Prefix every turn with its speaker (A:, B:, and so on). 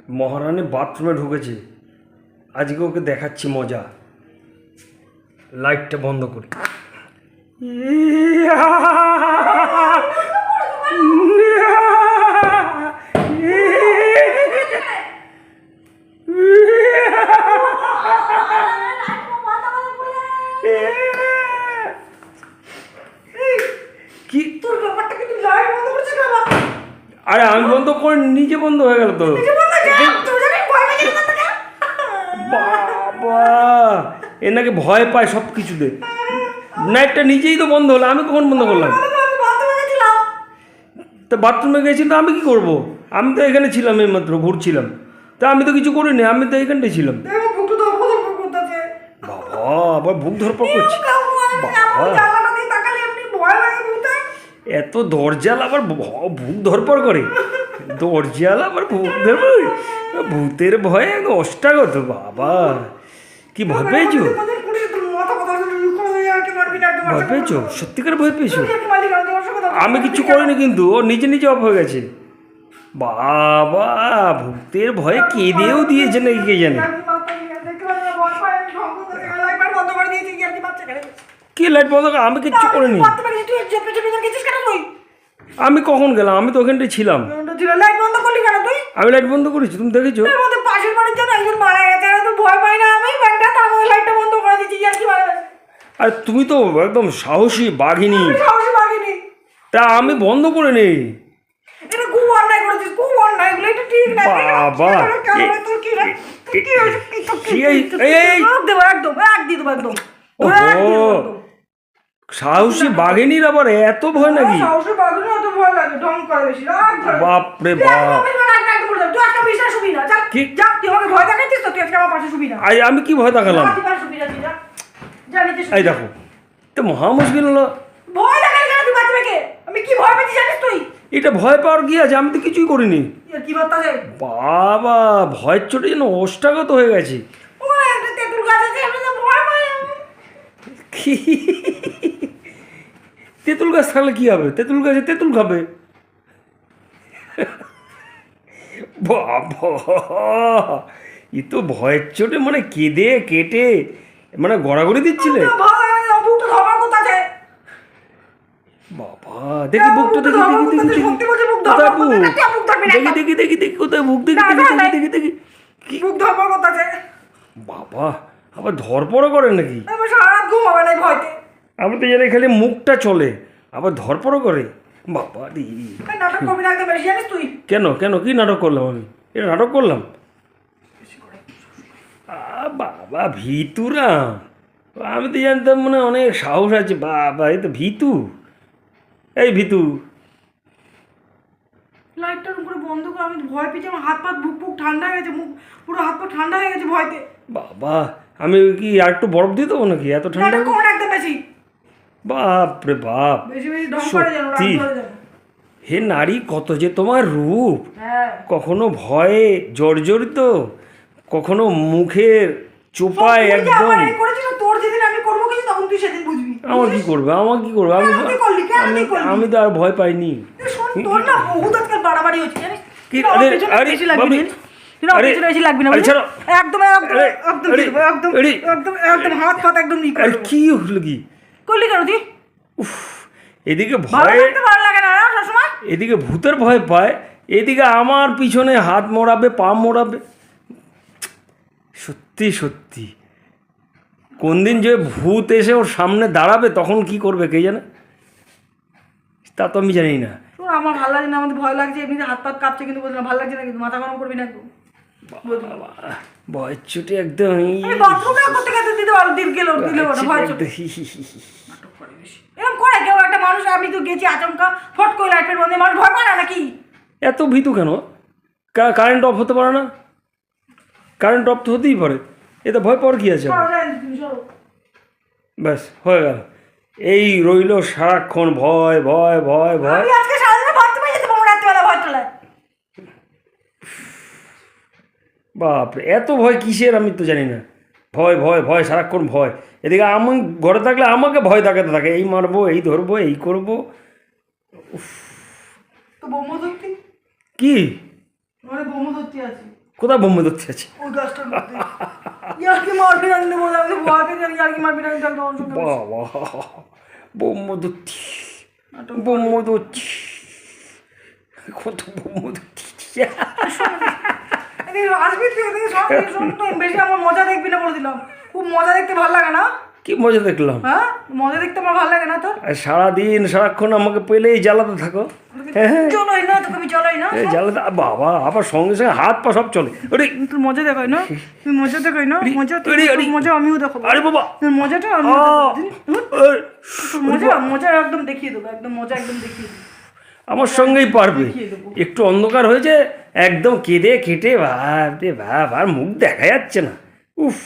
A: মহারানী বাথরুমে ঢুকেছে, আজকে ওকে দেখাচ্ছি মজা। লাইটটা বন্ধ করি। কি
B: তোর ব্যাপারটা কি তুই লাইট বন্ধ করছিস না?
A: আরে আমি বন্ধ করে নিজে বন্ধ হয়ে গেল তো। বাবা এ নাকি ভয় পায় সব কিছুতে। নাইটটা নিজেই তো বন্ধ হলো, আমি কখন বন্ধ করলাম? তা বাথরুমে গেছি তো আমি কি করব? আমি তো এখানে ছিলাম, এইমাত্র ঘুরছিলাম, তা আমি তো কিছু করিনি, আমি তো এইখানটাই ছিলাম। বাবা আবার বুক ধরপড় করছি। এত দরজাল আবার বুক ধরপড় করে? দরজাল আবার বুক ধরপড়? ভূতের ভয়ে অষ্টাগত। বাবা কি ভয় পেয়েছো? ভয় পেয়েছো? সত্যিকার ভয় পেয়েছো? আমি কিছু করিনি কিন্তু, ও নিজে নিজে অফ হয়ে গেছে। বাবা ভূতের ভয়ে কেঁদেও দিয়েছে নাকি কে জানে। কি লাইট বন্ধ কর? আমি কিচ্ছু করিনি। আমি কখন গেলাম? আমি তো ওখানটায় ছিলাম। আমি লাইট বন্ধ করেছি, তুমি দেখেছো? আর তুমি তো একদম সাহসী বাঘিনী। তা আমি বন্ধ করে নেই। বাবা সাহসী বাঘিনীর আবার এত ভয় নাকি? বাপরে বাপ, আমি কি ভয় দেখালাম? এই দেখো তো মহা মুশকিল হলো। এটা ভয় পাওয়ার কি আছে? আমি তো কিছুই করিনি। বাবা ভয়ের চোটে যেন অষ্টাগত হয়ে গেছে। তেঁতুল গাছ থাকলে কি হবে? তেঁতুল গাছে তেঁতুল খাবে। বাবা এ তো ভয়ের চোটে মানে কেঁদে কেটে মানে গড়াগড়ি দিচ্ছিলে। বাবা দেখি বুকটা, দেখি দেখি দেখি কোথায় বুক, দেখি দেখি দেখি দেখি কোথায় বুক, দেখি দেখি দেখি দেখি কি বুক ধরপড় করতেছে। বাবা আবার ধরপড় করে নাকি? আমি তো জানি খালি মুখটা চলে, আবার ধরপড় করে। বাবা রে কেন কেন কি নাটক করলাম আমি? এটা নাটক করলাম? বাবা ভিতুরা, আমি তো জানতাম মানে অনেক সাহস আছে। বাবা এই তো ভিতু। এই ভিতু
B: লাইটটার উপরে বন্ধ করে আমি ভয় পেয়েছি, আমার হাত পা বুক ঠান্ডা হয়ে গেছে, মুখ পুরো হাত পা ঠান্ডা হয়ে গেছে ভয়তে।
A: বাবা আমি কি আর একটু বরফ দিয়ে দেবো নাকি? এত ঠান্ডা
B: একদম বেশি।
A: বাপরে বাপ সত্যি। হে নারী কত যে তোমার রূপ! কখনো ভয়ে জর্জরিত, কখনো মুখের চোপায় একদম। আমার কি করবে? আমার কি করবে? আমি তো আর ভয় পাইনি। কি হলো কি? এদিকে ভয়, এদিকে ভূতের ভয় পায়, এদিকে আমার পিছনে হাত মোড়াবে, পা মোড়াবে। সত্যি সত্যি কোন দিন যে ভূত এসে ওর সামনে দাঁড়াবে তখন কি করবে কে জানে, তা তো আমি জানি না।
B: আমার ভালো লাগে না, আমাদের ভয় লাগছে, এমনিতে হাত পা কাঁপছে কিন্তু বলছি না ভালো লাগছে না, কিন্তু মাথা গরম করবি না একদম।
A: ভয়ের চোটে একদম
B: আমি তো গেছি আচমকা ফট করে লাইটের মধ্যে, মানুষ ভয় পায় না নাকি?
A: এত ভীতু কেন? কারেন্ট অফ হতে পারে না? কারেন্ট অফ তো হতেই পারে, এতে ভয় পাওয়ার কি আছে? ব্যাস হয়ে গেল, এই রইল সারাক্ষণ ভয় ভয় ভয় ভয়। বাপরে এত ভয় কিসের আমি তো জানি না। ভয় ভয় ভয় সারাক্ষণ ভয়। এদিকে আমি ঘরে থাকলে আমাকে ভয় দেখাতে থাকে, এই মারবো, এই ধরবো, এই করবো। কি
B: ব্রহ্মদত্তি আছে।
A: কোথায় বোম্বে ধরতে আছে?
B: ওই গাছটার মধ্যে ইয়ার্কি মারবি না কিন্তু বলে আমি ভয় পেয়ে যাই ইয়ার্কি মারবি না কিন্তু একদম ওর সঙ্গে
A: বাবা বোম্বে ধরছি, বোম্বে ধরছি, কত বোম্বে ধরছি।
B: এদিকে আসবি তুই ওদিকে সব শোন তো বেশি আমার মজা দেখবি না বলে দিলাম খুব মজা দেখতে ভালো লাগে না
A: কি মজা দেখলাম?
B: হ্যাঁ মজা দেখতে আমার ভালো লাগে না তোর
A: আর সারাদিন সারাক্ষণ আমাকে পেলেই জ্বালাতে থাকো। হ্যাঁ
B: চলোই না তোকে আমি চলোই না
A: এই জ্বালাতে বাবা আবার সঙ্গে সঙ্গে হাত পা সব চলে। ওরে
B: তোর মজা দেখাই না তুই মজা দেখাই না মজা তোর মজা আমিও দেখাবো
A: আরে বাবা
B: তোর মজাটা আমি তোর মজা একদম দেখিয়ে দেবো একদম মজা একদম দেখিয়ে দেবো
A: আমার সঙ্গেই পারবে।
B: দেখিয়ে দেবো
A: একটু অন্ধকার হয়েছে একদম কেঁদে কেটে ভাব রে ভাব আর মুখ দেখা যাচ্ছে না। উফ